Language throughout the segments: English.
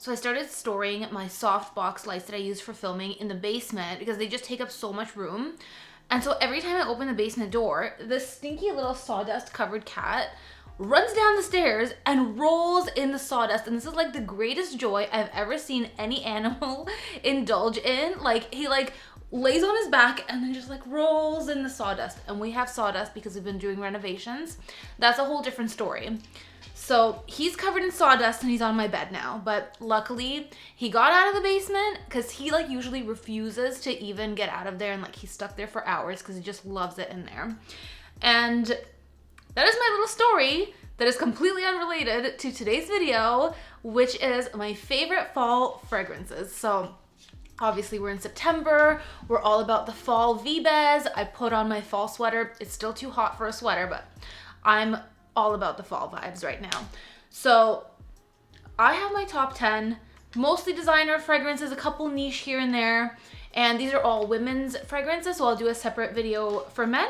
So I started storing my soft box lights that I use for filming in the basement because they just take up so much room. And so every time I open the basement door, this stinky little sawdust covered cat runs down the stairs and rolls in the sawdust. And this is like the greatest joy I've ever seen any animal indulge in. Like he like lays on his back and then just like rolls in the sawdust. And we have sawdust because we've been doing renovations. That's a whole different story. So he's covered in sawdust and he's on my bed now. But luckily he got out of the basement because he like usually refuses to even get out of there, and like he's stuck there for hours because he just loves it in there. And that is my little story that is completely unrelated to today's video, which is my favorite fall fragrances. So obviously we're in September. We're all about the fall VBES. I put on my fall sweater. It's still too hot for a sweater, but I'm all about the fall vibes right now. So I have my top 10, mostly designer fragrances, a couple niche here and there. And these are all women's fragrances, so I'll do a separate video for men.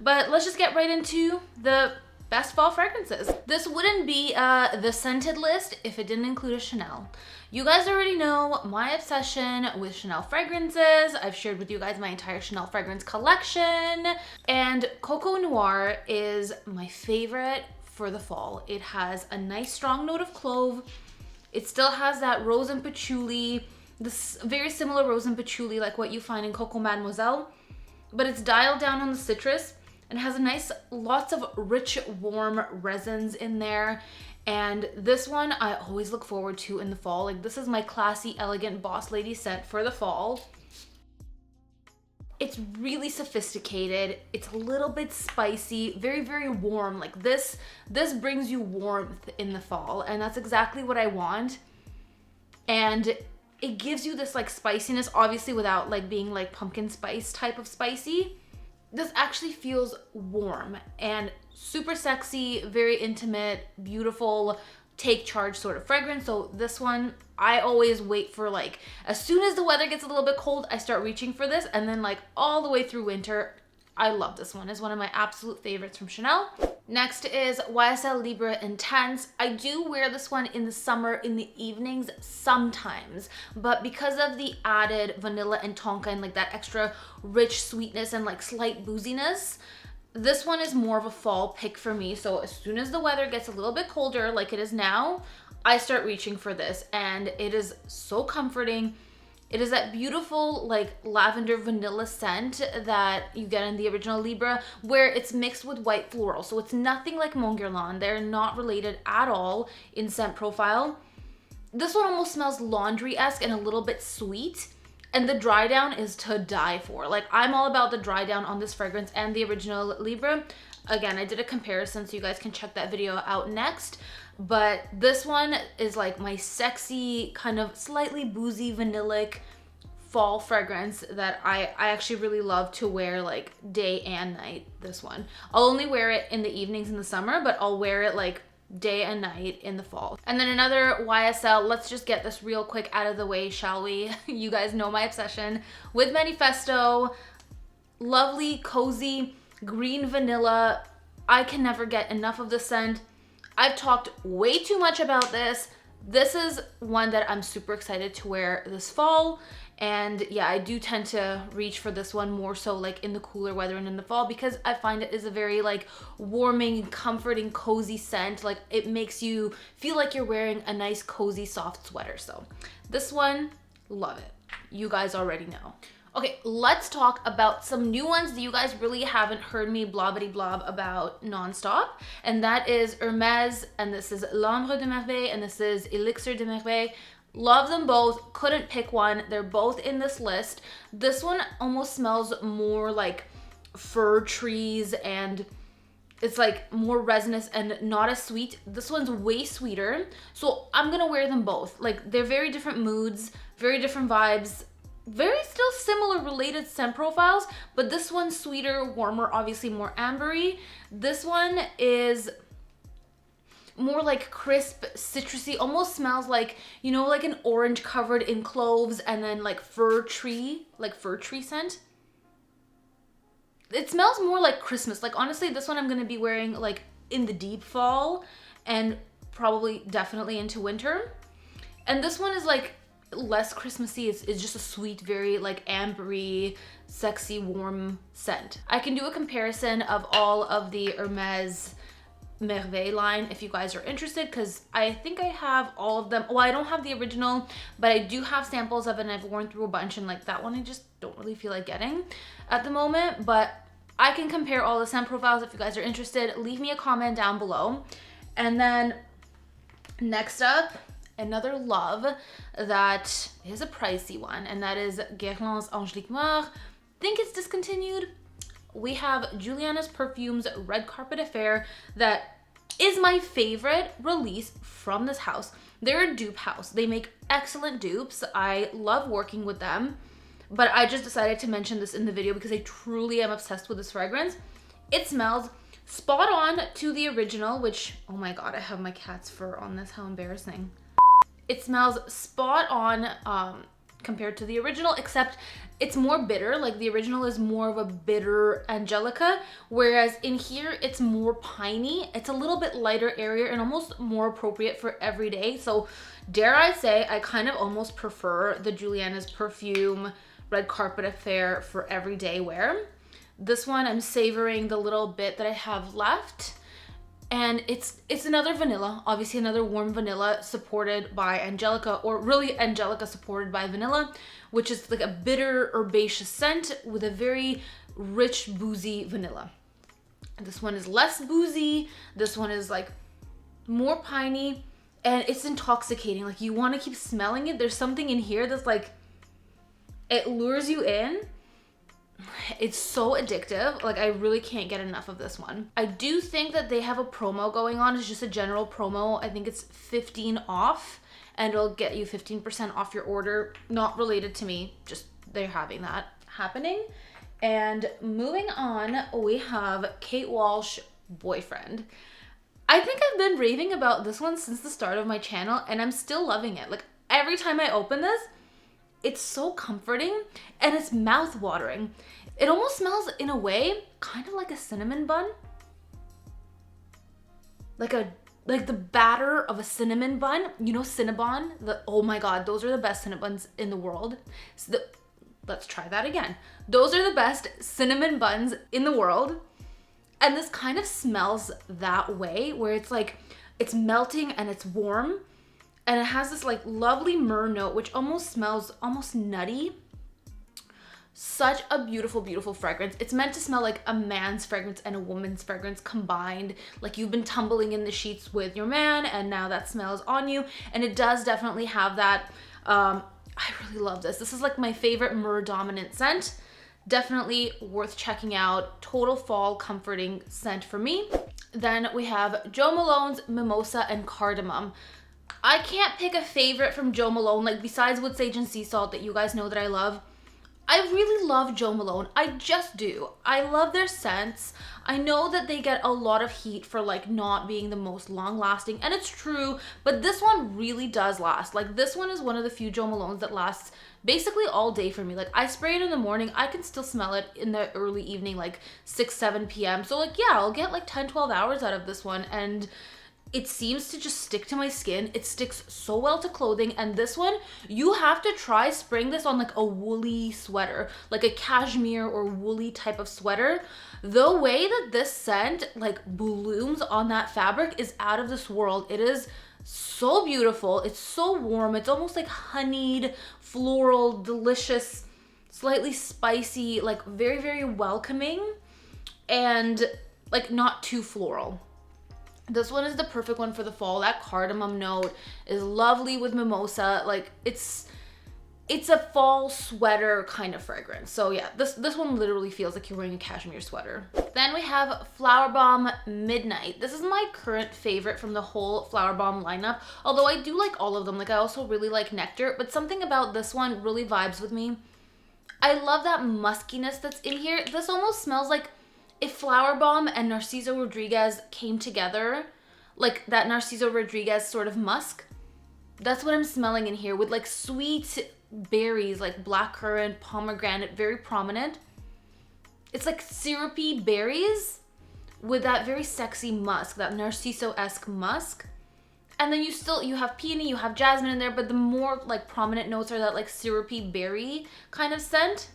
But let's just get right into the best fall fragrances. This wouldn't be the scented list if it didn't include a Chanel. You guys already know my obsession with Chanel fragrances. I've shared with you guys my entire Chanel fragrance collection. And Coco Noir is my favorite for the fall. It has a nice strong note of clove. It still has that rose and patchouli, this very similar rose and patchouli like what you find in Coco Mademoiselle, but it's dialed down on the citrus and has a nice, lots of rich, warm resins in there. And this one I always look forward to in the fall. Like this is my classy, elegant boss lady scent for the fall. It's really sophisticated. It's a little bit spicy, very, very warm. Like this brings you warmth in the fall, and that's exactly what I want. And it gives you this like spiciness, obviously without like being like pumpkin spice type of spicy. This actually feels warm and super sexy, very intimate, beautiful, take charge sort of fragrance. So this one, I always wait for like, as soon as the weather gets a little bit cold, I start reaching for this. And then like all the way through winter, I love this one. It's one of my absolute favorites from Chanel. Next is YSL Libre Intense. I do wear this one in the summer in the evenings sometimes, but because of the added vanilla and tonka and like that extra rich sweetness and like slight booziness, this one is more of a fall pick for me. So as soon as the weather gets a little bit colder like it is now, I start reaching for this, and it is so comforting. It is that beautiful like lavender vanilla scent that you get in the original Libre, where it's mixed with white floral. So it's nothing like Mon Guerlain. They're not related at all in scent profile. This one almost smells laundry-esque and a little bit sweet. And the dry down is to die for. Like I'm all about the dry down on this fragrance and the original Libre. Again, I did a comparison, so you guys can check that video out next. But this one is like my sexy, kind of slightly boozy, vanillic fall fragrance that I actually really love to wear like day and night, this one. I'll only wear it in the evenings in the summer, but I'll wear it like day and night in the fall. And then another YSL, let's just get this real quick out of the way, shall we? You guys know my obsession with Manifesto. Lovely, cozy, green vanilla. I can never get enough of the scent. I've talked way too much about this. This is one that I'm super excited to wear this fall. And yeah, I do tend to reach for this one more so like in the cooler weather and in the fall, because I find it is a very like warming, comforting, cozy scent. Like it makes you feel like you're wearing a nice, cozy, soft sweater. So this one, love it. You guys already know. Okay, let's talk about some new ones that you guys really haven't heard me blobbity-blob about nonstop. And that is Hermès, and this is L'Ambre de Merveille, and this is Elixir de Merveille. Love them both, couldn't pick one. They're both in this list. This one almost smells more like fir trees, and it's like more resinous and not as sweet. This one's way sweeter. So I'm gonna wear them both. Like they're very different moods, very different vibes, very still similar related scent profiles, but this one's sweeter, warmer, obviously more ambery. This one is more like crisp, citrusy, almost smells like, you know, like an orange covered in cloves and then like fir tree scent. It smells more like Christmas. Like honestly, this one I'm gonna be wearing like in the deep fall and probably definitely into winter. And this one is like less Christmassy. It's just a sweet, very like ambery, sexy, warm scent. I can do a comparison of all of the Hermes Merveille line if you guys are interested, because I think I have all of them. Well, I don't have the original, but I do have samples of it, and I've worn through a bunch, and like that one I just don't really feel like getting at the moment. But I can compare all the scent profiles if you guys are interested. Leave me a comment down below. And then next up, another love that is a pricey one, and that is Guerlain's Angelique Noir. Think it's discontinued. We have Juliana's Perfumes Red Carpet Affair, that is my favorite release from this house. They're a dupe house. They make excellent dupes. I love working with them, but I just decided to mention this in the video because I truly am obsessed with this fragrance. It smells spot on to the original, which, oh my God, I have my cat's fur on this, how embarrassing. It smells spot on compared to the original, except it's more bitter. Like the original is more of a bitter Angelica, whereas in here it's more piney. It's a little bit lighter, airier, and almost more appropriate for every day. So dare I say, I kind of almost prefer the Juliana's Perfume Red Carpet Affair for everyday wear. This one I'm savoring the little bit that I have left. And it's another vanilla, obviously another warm vanilla supported by Angelica, or really Angelica supported by vanilla, which is like a bitter herbaceous scent with a very rich boozy vanilla. This one is less boozy. This one is like more piney, and it's intoxicating. Like you want to keep smelling it. There's something in here that's like, it lures you in. It's so addictive. Like I really can't get enough of this one. I do think that they have a promo going on. It's just a general promo. I think it's 15 off, and it'll get you 15% off your order. Not related to me, just they're having that happening. And moving on, we have Kate Walsh Boyfriend. I think I've been raving about this one since the start of my channel, and I'm still loving it. Like every time I open this, it's so comforting and it's mouth-watering. It almost smells, in a way, kind of like a cinnamon bun. Like the batter of a cinnamon bun. You know Cinnabon? Oh my God, those are the best Cinnabuns in the world. Let's try that again. Those are the best cinnamon buns in the world. And this kind of smells that way, where it's like, it's melting and it's warm. And it has this like lovely myrrh note, which almost smells almost nutty. Such a beautiful, beautiful fragrance. It's meant to smell like a man's fragrance and a woman's fragrance combined. Like you've been tumbling in the sheets with your man, and now that smell is on you. And it does definitely have that. I really love this. This is like my favorite myrrh dominant scent. Definitely worth checking out. Total fall comforting scent for me. Then we have Jo Malone's Mimosa and Cardamom. I can't pick a favorite from Jo Malone, like besides Wood Sage and Sea Salt that you guys know that I love. I really love Jo Malone. I just do. I love their scents. I know that they get a lot of heat for like not being the most long lasting, and it's true, but this one really does last. Like this one is one of the few Jo Malones that lasts basically all day for me. Like I spray it in the morning, I can still smell it in the early evening, like 6-7 p.m. So like yeah, I'll get like 10-12 hours out of this one, and it seems to just stick to my skin. It sticks so well to clothing. And this one, you have to try spraying this on like a woolly sweater, like a cashmere or woolly type of sweater. The way that this scent like blooms on that fabric is out of this world. It is so beautiful. It's so warm. It's almost like honeyed, floral, delicious, slightly spicy, like very, very welcoming, and like not too floral. This one is the perfect one for the fall. That cardamom note is lovely with mimosa. Like it's a fall sweater kind of fragrance. So yeah, this one literally feels like you're wearing a cashmere sweater. Then we have Flower Bomb Midnight. This is my current favorite from the whole Flower Bomb lineup. Although I do like all of them. Like I also really like Nectar, but something about this one really vibes with me. I love that muskiness that's in here. This almost smells like if Flower Bomb and Narciso Rodriguez came together, like that Narciso Rodriguez sort of musk. That's what I'm smelling in here, with like sweet berries, like blackcurrant, pomegranate, very prominent. It's like syrupy berries with that very sexy musk, that Narciso-esque musk. And then you have peony, you have jasmine in there, but the more like prominent notes are that like syrupy berry kind of scent.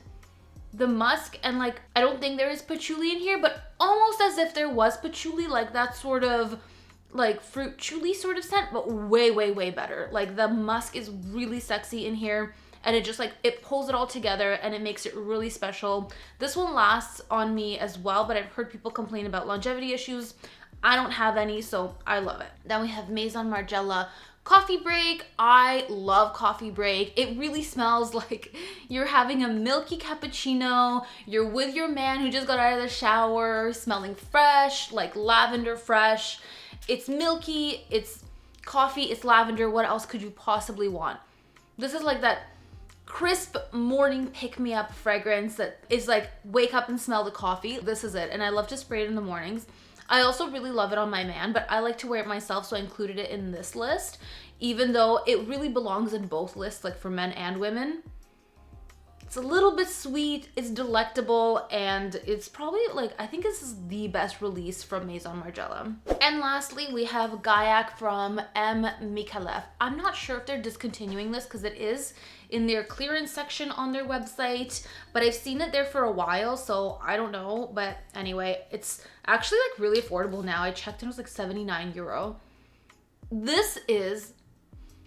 The musk, and like I don't think there is patchouli in here, but almost as if there was patchouli, like that sort of like fruit chili sort of scent, but way, way, way better. Like the musk is really sexy in here, and it just like, it pulls it all together and it makes it really special. This one lasts on me as well, but I've heard people complain about longevity issues. I don't have any, so I love it. Then we have Maison Margiela Coffee Break. I love Coffee Break. It really smells like you're having a milky cappuccino. You're with your man who just got out of the shower, smelling fresh, like lavender fresh. It's milky, it's coffee, it's lavender. What else could you possibly want? This is like that crisp morning pick-me-up fragrance that is like, wake up and smell the coffee. This is it, and I love to spray it in the mornings. I also really love it on my man, but I like to wear it myself, so I included it in this list, even though it really belongs in both lists, like for men and women. It's a little bit sweet, it's delectable, and it's probably like, I think this is the best release from Maison Margiela. And lastly, we have Gaiac from M. Micallef. I'm not sure if they're discontinuing this because it is in their clearance section on their website, but I've seen it there for a while, so I don't know. But anyway, it's actually like really affordable now. I checked and it was like 79 euro. This is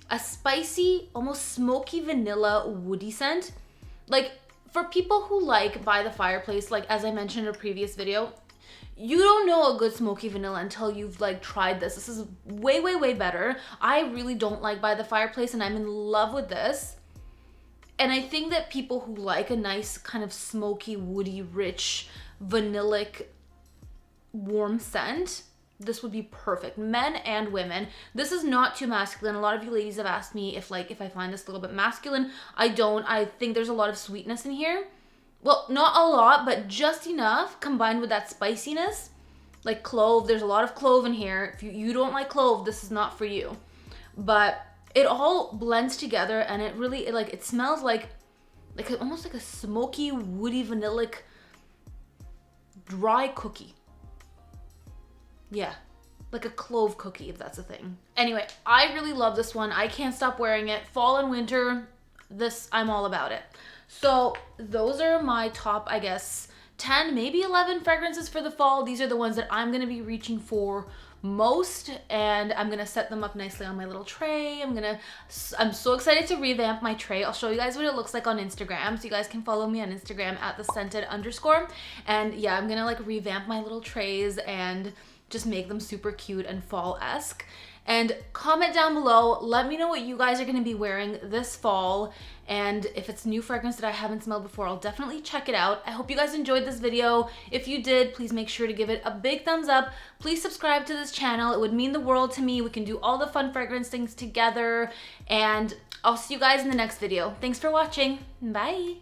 a spicy, almost smoky vanilla woody scent. Like for people who like By the Fireplace, like as I mentioned in a previous video, you don't know a good smoky vanilla until you've like tried this. This is way, way, way better. I really don't like By the Fireplace, and I'm in love with this. And I think that people who like a nice kind of smoky, woody, rich, vanillic, warm scent, this would be perfect. Men and women. This is not too masculine. A lot of you ladies have asked me if I find this a little bit masculine. I don't. I think there's a lot of sweetness in here. Well, not a lot, but just enough combined with that spiciness. Like clove. There's a lot of clove in here. If you don't like clove, this is not for you. But it all blends together, and it really, it smells like almost like a smoky, woody, vanillic, dry cookie. Yeah, like a clove cookie, if that's a thing. Anyway, I really love this one. I can't stop wearing it. Fall and winter, this, I'm all about it. So those are my top, I guess, 10, maybe 11 fragrances for the fall. These are the ones that I'm gonna be reaching for most, and I'm gonna set them up nicely on my little tray. I'm so excited to revamp my tray. I'll show you guys what it looks like on Instagram, so you guys can follow me on Instagram at @thescented_. And yeah, I'm gonna like revamp my little trays and just make them super cute and fall-esque. And comment down below, let me know what you guys are gonna be wearing this fall, and if it's new fragrance that I haven't smelled before, I'll definitely check it out. I hope you guys enjoyed this video. If you did, please make sure to give it a big thumbs up. Please subscribe to this channel. It would mean the world to me. We can do all the fun fragrance things together, and I'll see you guys in the next video. Thanks for watching. Bye.